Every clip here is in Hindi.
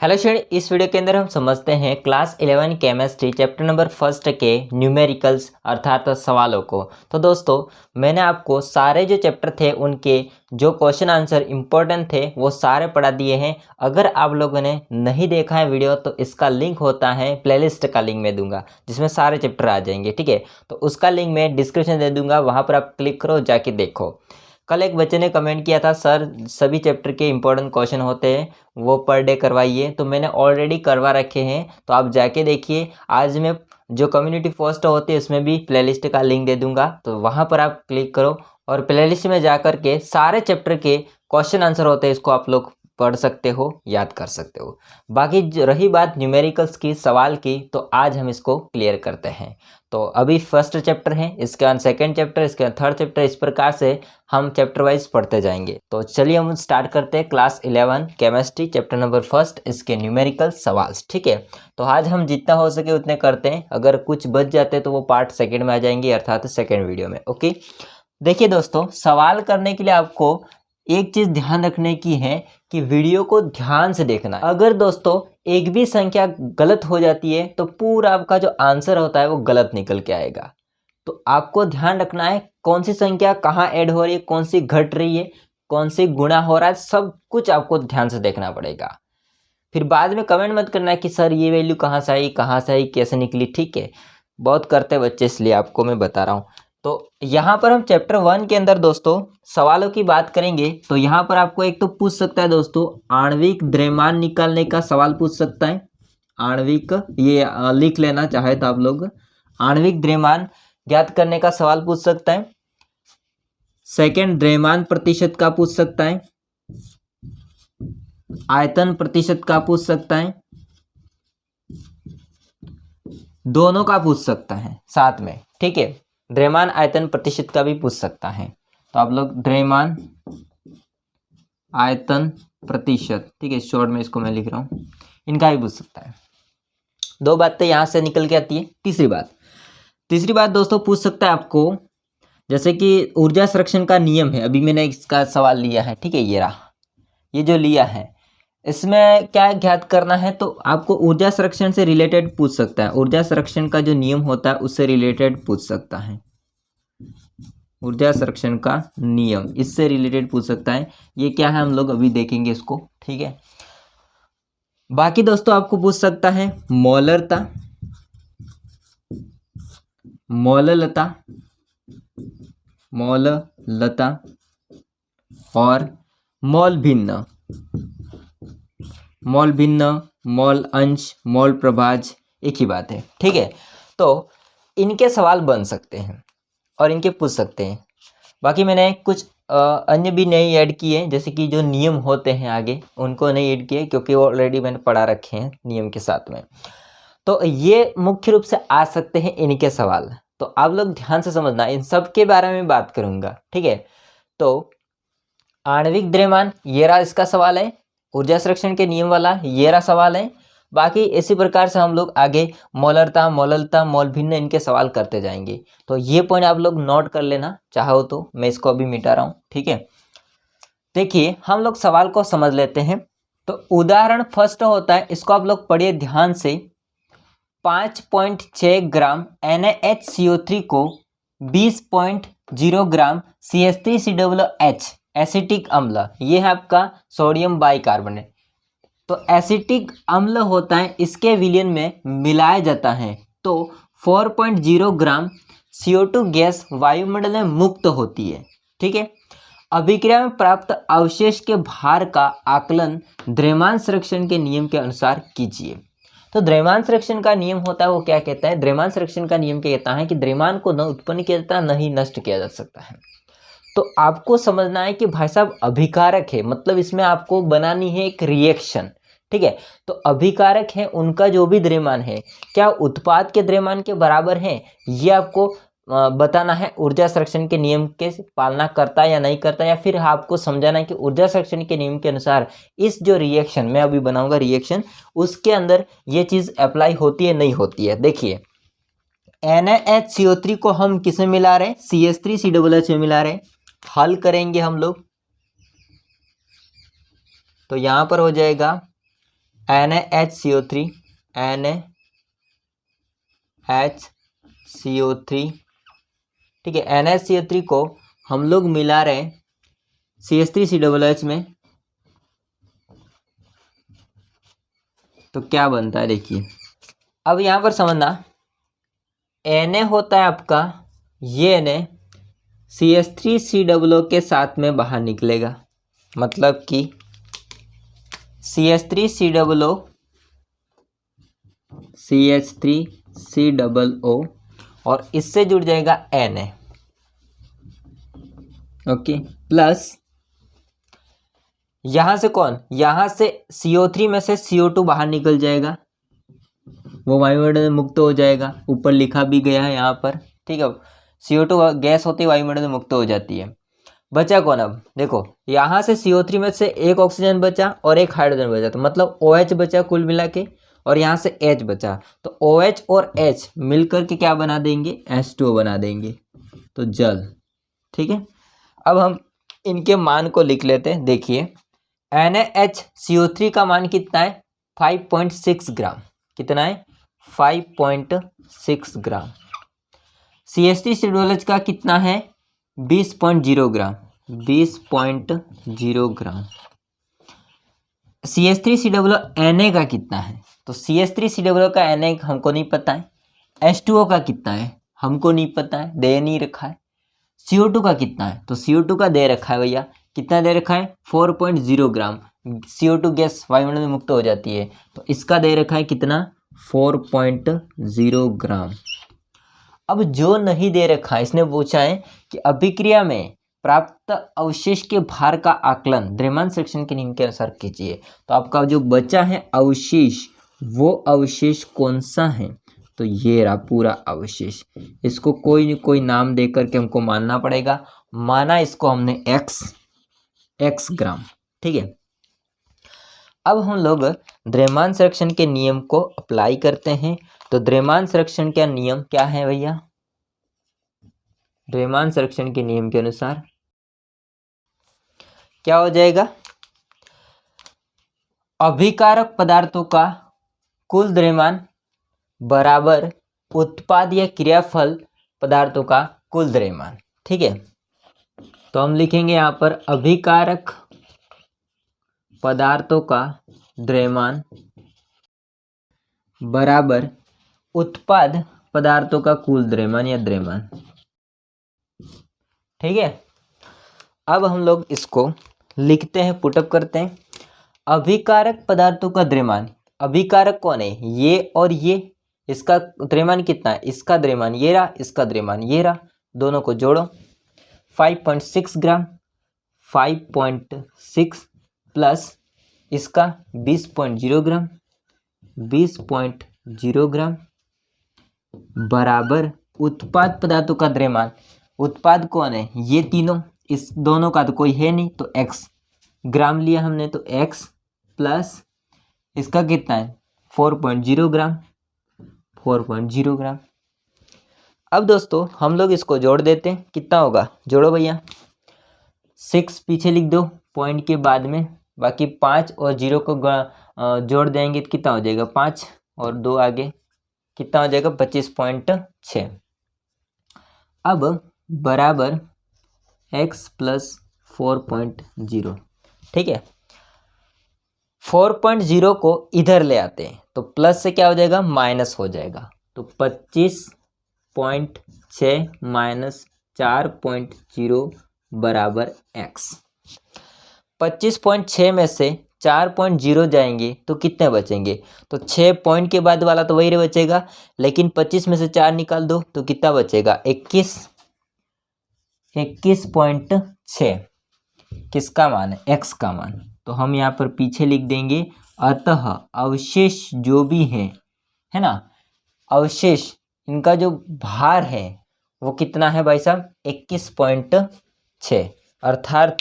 हेलो स्टूडेंट, इस वीडियो के अंदर हम समझते हैं class 11 chemistry chapter number first के न्यूमेरिकल्स अर्थात सवालों को। तो दोस्तों, मैंने आपको सारे जो चैप्टर थे उनके जो क्वेश्चन आंसर इम्पोर्टेंट थे वो सारे पढ़ा दिए हैं। अगर आप लोगों ने नहीं देखा है वीडियो तो इसका लिंक होता है, प्लेलिस्ट का लिंक मैं दूंगा जिसमें सारे चैप्टर आ जाएंगे। ठीक है, तो उसका लिंक मैं डिस्क्रिप्शन दे दूंगा, वहाँ पर आप क्लिक करो, जाके देखो। कल एक बच्चे ने कमेंट किया था, सर सभी चैप्टर के इंपॉर्टेंट क्वेश्चन होते हैं वो पर डे करवाइए, तो मैंने ऑलरेडी करवा रखे हैं, तो आप जाके देखिए। आज मैं जो कम्युनिटी पोस्ट होती है उसमें भी प्लेलिस्ट का लिंक दे दूंगा, तो वहाँ पर आप क्लिक करो और प्लेलिस्ट में जा कर के सारे चैप्टर के क्वेश्चन आंसर होते हैं, इसको आप लोग पढ़ सकते हो, याद कर सकते हो। बाकी रही बात न्यूमेरिकल्स की, सवाल की, तो आज हम इसको क्लियर करते हैं। तो अभी फर्स्ट चैप्टर है, इसके बाद सेकंड चैप्टर, इसके बाद थर्ड चैप्टर, इस प्रकार से हम चैप्टर वाइज पढ़ते जाएंगे। तो चलिए हम स्टार्ट करते हैं class 11 chemistry chapter number first, इसके न्यूमेरिकल सवाल। ठीक है, तो आज हम जितना हो सके उतने करते हैं, अगर कुछ बच जाते तो वो पार्ट सेकेंड में आ जाएंगे, अर्थात सेकेंड वीडियो में। ओके, देखिए दोस्तों, सवाल करने के लिए आपको एक चीज ध्यान रखने की है कि वीडियो को ध्यान से देखना है। अगर दोस्तों एक भी संख्या गलत हो जाती है तो पूरा आपका जो आंसर होता है वो गलत निकल के आएगा। तो आपको ध्यान रखना है कौन सी संख्या कहाँ ऐड हो रही है, कौन सी घट रही है, कौन सी गुणा हो रहा है, सब कुछ आपको ध्यान से देखना पड़ेगा। फिर बाद में कमेंट मत करना कि सर ये वैल्यू कहाँ से आई, कैसे निकली। ठीक है, बहुत करते बच्चे, इसलिए आपको मैं बता रहा हूँ। तो यहाँ पर हम चैप्टर 1 के अंदर दोस्तों सवालों की बात करेंगे। तो यहाँ पर आपको एक तो पूछ सकता है दोस्तों, आणविक द्रव्यमान निकालने का सवाल पूछ सकता है। आणविक, ये लिख लेना चाहे तो आप लोग, आणविक द्रव्यमान ज्ञात करने का सवाल पूछ सकता है। सेकंड, द्रव्यमान प्रतिशत का पूछ सकता है। आयतन प्रतिशत का पूछ सकता है। दोनों का पूछ सकता है साथ में। ठीक है, द्रव्यमान आयतन प्रतिशत का भी पूछ सकता है। तो आप लोग द्रव्यमान आयतन प्रतिशत, ठीक है, शॉर्ट में इसको मैं लिख रहा हूँ, इनका भी पूछ सकता है। दो बातें यहाँ से निकल के आती है। तीसरी बात दोस्तों पूछ सकता है आपको, जैसे कि ऊर्जा संरक्षण का नियम है, अभी मैंने इसका सवाल लिया है। ठीक है, ये रहा, ये जो लिया है, इसमें क्या ज्ञात करना है, तो आपको ऊर्जा संरक्षण से रिलेटेड पूछ सकता है। ऊर्जा संरक्षण का जो नियम होता है उससे रिलेटेड पूछ सकता है। ऊर्जा संरक्षण का नियम इससे रिलेटेड पूछ सकता है। ये क्या है हम लोग अभी देखेंगे इसको। ठीक है, बाकी दोस्तों आपको पूछ सकता है मौलरता, मौललता और मौल भिन्न, मौल अंश, मौल प्रभाज, एक ही बात है। ठीक है, तो इनके सवाल बन सकते हैं और इनके पूछ सकते हैं। बाकी मैंने कुछ अन्य भी नहीं ऐड किए, जैसे कि जो नियम होते हैं आगे उनको नहीं ऐड किए, क्योंकि वो ऑलरेडी मैंने पढ़ा रखे हैं नियम के साथ में। तो ये मुख्य रूप से आ सकते हैं इनके सवाल। तो आप लोग ध्यान से समझना, इन सब के बारे में बात करूंगा। ठीक है, तो आणविक द्रव्यमान ये रहा, इसका सवाल है। ऊर्जा संरक्षण के नियम वाला ये रहा सवाल है। बाकी इसी प्रकार से हम लोग आगे मौलरता, मौललता, मौल भिन्न, इनके सवाल करते जाएंगे। तो ये पॉइंट आप लोग नोट कर लेना चाहो तो, मैं इसको अभी मिटा रहा हूँ। ठीक है, देखिए हम लोग सवाल को समझ लेते हैं। तो उदाहरण फर्स्ट होता है, इसको आप लोग पढ़िए ध्यान से। 5.6 ग्राम NaHCO3 को 20.0 ग्राम CH3COOH एसिटिक अम्ल, ये है आपका सोडियम बाइकार्बोनेट। तो एसिटिक अम्ल होता है, इसके विलयन में मिलाया जाता है तो 4.0 ग्राम CO2 गैस वायुमंडल में मुक्त होती है। ठीक है, अभिक्रिया में प्राप्त अवशेष के भार का आकलन द्रव्यमान संरक्षण के नियम के अनुसार कीजिए। तो द्रव्यमान संरक्षण का नियम होता है, वो क्या कहता है, द्रव्यमान संरक्षण का नियम क्या कहता है कि द्रव्यमान को न उत्पन्न किया जाता, न ही नष्ट किया जा सकता है। तो आपको समझना है कि भाई साहब अभिकारक है, मतलब इसमें आपको बनानी है एक रिएक्शन। ठीक है, तो अभिकारक है, उनका जो भी द्रव्यमान है क्या उत्पाद के द्रव्यमान के बराबर है, ये आपको बताना है। ऊर्जा संरक्षण के नियम के पालना करता है या नहीं करता, या फिर आपको समझाना है कि ऊर्जा संरक्षण के नियम के अनुसार इस जो रिएक्शन मैं अभी बनाऊंगा रिएक्शन, उसके अंदर ये चीज अप्लाई होती है नहीं होती है। देखिए NaHCO3 को हम किस में मिला रहे हैं, CH3COOH में मिला रहे हैं। हल करेंगे हम लोग, तो यहाँ पर हो जाएगा NaHCO3 NaHCO3, ठीक है। NaHCO3 को हम लोग मिला रहे हैं CH3COOH में, तो क्या बनता है देखिए। अब यहाँ पर समझना, Na होता है आपका, ये Na CH3COO के साथ में बाहर निकलेगा, मतलब कि CH3COO और इससे जुड़ जाएगा Na, ओके। प्लस यहाँ से कौन, यहाँ से CO3 में से CO2 बाहर निकल जाएगा, वो वायुमंडल में मुक्त हो जाएगा, ऊपर लिखा भी गया है यहाँ पर, ठीक है। CO2 गैस होती है, वायुमंडल में मुक्त हो जाती है। बचा कौन, अब देखो यहाँ से CO3 में से एक ऑक्सीजन बचा और एक हाइड्रोजन बचा, तो मतलब OH बचा कुल मिला के, और यहाँ से H बचा, तो OH और H मिलकर के क्या बना देंगे, H2O बना देंगे, तो जल, ठीक है। अब हम इनके मान को लिख लेते हैं। देखिए NaHCO3 का मान कितना है, 5.6 ग्राम, कितना है, 5.6 ग्राम। CH3COOH का कितना है, 20.0 ग्राम, 20.0 ग्राम। CH3COO Na का कितना है, तो CH3COO का Na हमको नहीं पता है। H2O का कितना है हमको नहीं पता है, दे नहीं रखा है। CO2 का कितना है, तो CO2 का दे रखा है भैया, कितना दे रखा है, 4.0 ग्राम। CO2 गैस वायुमंडल में मुक्त हो जाती है, तो इसका दे रखा है कितना, 4.0 ग्राम। अब जो नहीं दे रखा है, इसने पूछा है कि अभिक्रिया में प्राप्त अवशेष के भार का आकलन द्रव्यमान संरक्षण के नियम के अनुसार कीजिए। तो आपका जो बचा है अवशेष, वो अवशेष कौन सा है, तो ये रहा पूरा अवशेष। इसको कोई न कोई नाम दे करके हमको मानना पड़ेगा। माना इसको हमने x ग्राम, ठीक है। अब हम लोग द्रव्यमान संरक्षण के नियम को अप्लाई करते हैं। तो द्रव्यमान संरक्षण का नियम क्या है भैया, द्रव्यमान संरक्षण के नियम के अनुसार क्या हो जाएगा, अभिकारक पदार्थों का कुल द्रव्यमान बराबर उत्पाद या क्रियाफल पदार्थों का कुल द्रव्यमान, ठीक है। तो हम लिखेंगे यहाँ पर अभिकारक पदार्थों का द्रव्यमान बराबर उत्पाद पदार्थों का कुल द्रव्यमान या द्रव्यमान, ठीक है। अब हम लोग इसको लिखते हैं, पुटअप करते हैं। अभिकारक पदार्थों का द्रव्यमान, अभिकारक कौन है, ये और ये, इसका द्रव्यमान कितना है, इसका द्रव्यमान ये रहा, इसका द्रव्यमान ये रहा, दोनों को जोड़ो, 5.6 ग्राम, 5.6 प्लस इसका 20.0 ग्राम, 20.0 ग्राम बराबर उत्पाद पदार्थों का द्रव्यमान, उत्पाद कौन है, ये तीनों, इस दोनों का तो कोई है नहीं, तो x ग्राम लिया हमने, तो x प्लस इसका कितना है, 4.0 ग्राम, 4.0 ग्राम। अब दोस्तों हम लोग इसको जोड़ देते हैं, कितना होगा, जोड़ो भैया, 6 पीछे लिख दो पॉइंट के बाद में, बाकी 5 और 0 को जोड़ देंगे तो कितना हो जाएगा, 5 और 2 आगे, कितना हो जाएगा, 25.6। अब बराबर x प्लस 4.0, ठीक है। 4.0 को इधर ले आते हैं, तो प्लस से क्या हो जाएगा, माइनस हो जाएगा, तो 25.6 माइनस 4.0 बराबर x। 25.6 में से 4.0 जाएंगे तो कितने बचेंगे, तो 6 पॉइंट के बाद वाला तो वही बचेगा, लेकिन 25 में से 4 निकाल दो तो कितना बचेगा, 21.6। किसका मान है, x का मान। तो हम यहाँ पर पीछे लिख देंगे, अतः अवशेष जो भी है ना, अवशेष इनका जो भार है वो कितना है भाई साहब, 21.6। अर्थात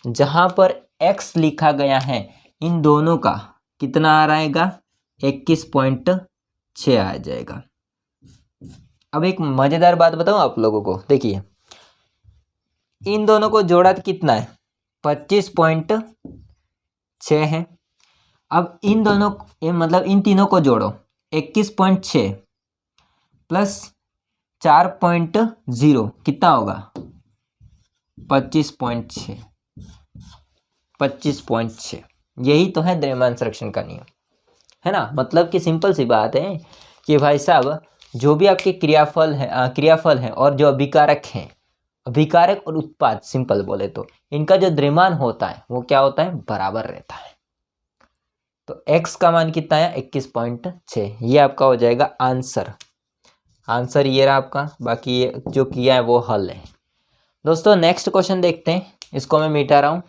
जहाँ पर x लिखा गया है इन दोनों का कितना आ रहेगा, 21.6 आ जाएगा। अब एक मज़ेदार बात बताऊँ आप लोगों को, देखिए इन दोनों को जोड़ा तो कितना है, 25.6 है। अब इन दोनों मतलब इन तीनों को जोड़ो, 21.6 प्लस 4.0 कितना होगा? 25.6। 25.6 यही तो है द्रव्यमान संरक्षण का नियम, है ना। मतलब कि सिंपल सी बात है कि भाई साहब जो भी आपके क्रियाफल है और जो अभिकारक हैं, अभिकारक और उत्पाद, सिंपल बोले तो इनका जो द्रव्यमान होता है वो क्या होता है? बराबर रहता है। तो x का मान कितना है? 21.6। ये आपका हो जाएगा आंसर ये रहा आपका। बाकी ये जो किया है वो हल है। दोस्तों नेक्स्ट क्वेश्चन देखते हैं, इसको मैं मिटा रहा हूँ।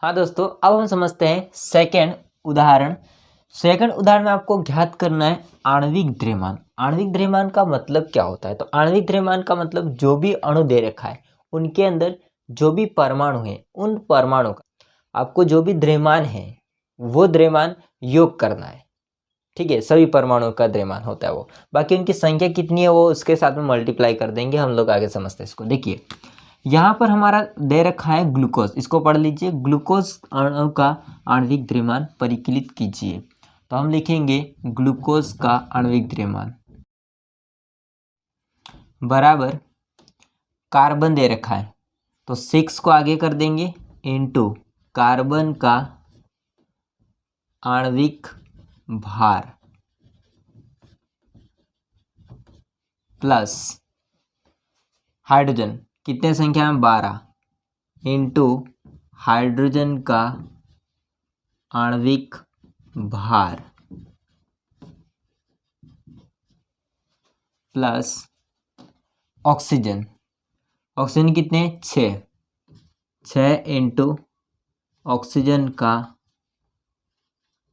हाँ दोस्तों, अब हम समझते हैं सेकंड उदाहरण में आपको ज्ञात करना है आणविक द्रव्यमान। आणविक द्रव्यमान का मतलब क्या होता है? तो आणविक द्रव्यमान का मतलब जो भी अणु दे रखा है उनके अंदर जो भी परमाणु है, उन परमाणु का आपको जो भी द्रव्यमान है वो द्रव्यमान योग करना है। ठीक है, सभी परमाणुओं का द्रव्यमान होता है वो। बाकी उनकी संख्या कितनी है वो उसके साथ में मल्टीप्लाई कर देंगे, हम लोग आगे समझते हैं इसको। देखिए यहाँ पर हमारा दे रखा है ग्लूकोज, इसको पढ़ लीजिए। ग्लूकोज अणु का आणविक द्रव्यमान परिकलित कीजिए। तो हम लिखेंगे ग्लूकोज का आणविक द्रव्यमान बराबर कार्बन दे रखा है तो 6 को आगे कर देंगे इनटू कार्बन का आणविक भार प्लस हाइड्रोजन कितने संख्या में? 12 इंटू हाइड्रोजन का आणविक भार प्लस ऑक्सीजन कितने? 6 इंटू ऑक्सीजन का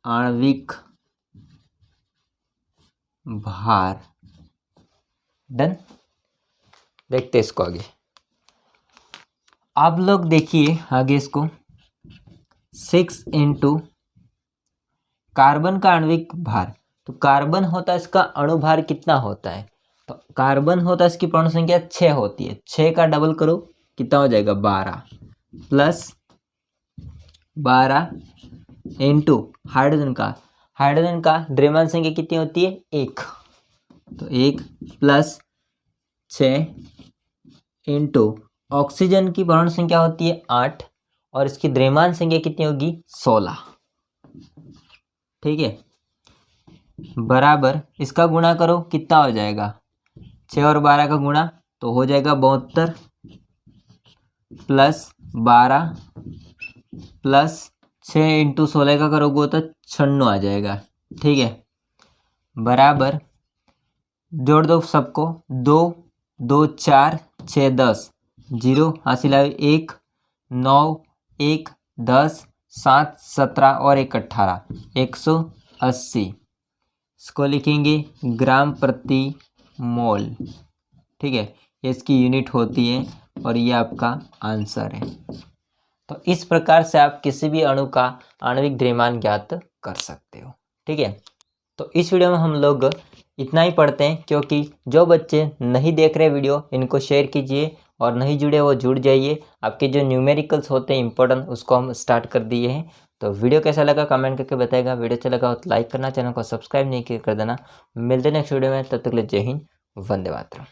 आणविक भार। डन। देखते इसको आगे। आप लोग देखिए आगे इसको, 6 इंटू कार्बन का आणविक भार। तो कार्बन होता है, इसका अणुभार कितना होता है? तो कार्बन होता है, इसकी परमाणु संख्या 6 होती है। 6 का डबल करो कितना हो जाएगा? 12 प्लस 12 इंटू हाइड्रोजन का द्रव्यमान संख्या कितनी होती है? 1। तो 1 प्लस 6 इंटू ऑक्सीजन की परमाणु संख्या होती है 8 और इसकी द्रव्यमान संख्या कितनी होगी? 16। ठीक है, बराबर इसका गुणा करो कितना हो जाएगा? 6 और 12 का गुणा तो हो जाएगा 72 प्लस 12 प्लस 6 इंटू 16 का करोगे तो 96 आ जाएगा। ठीक है, बराबर जोड़ दो सबको, 2 2 4 6 10 0 हासिल आए 1 9 1 10 7 17 और 1 18 180। इसको लिखेंगे ग्राम प्रति मोल। ठीक है, ये इसकी यूनिट होती है और ये आपका आंसर है। तो इस प्रकार से आप किसी भी अणु का आणविक द्रव्यमान ज्ञात कर सकते हो। ठीक है, तो इस वीडियो में हम लोग इतना ही पढ़ते हैं, क्योंकि जो बच्चे नहीं देख रहे वीडियो इनको शेयर कीजिए और नहीं जुड़े वो जुड़ जाइए। आपके जो न्यूमेरिकल्स होते हैं इंपॉर्टेंट उसको हम स्टार्ट कर दिए हैं। तो वीडियो कैसा लगा कमेंट करके बताएगा। वीडियो अच्छा लगा तो लाइक करना, चैनल को सब्सक्राइब नहीं कर देना। मिलते हैं नेक्स्ट वीडियो में, तब तक के लिए जय हिंद, वंदे मातरम।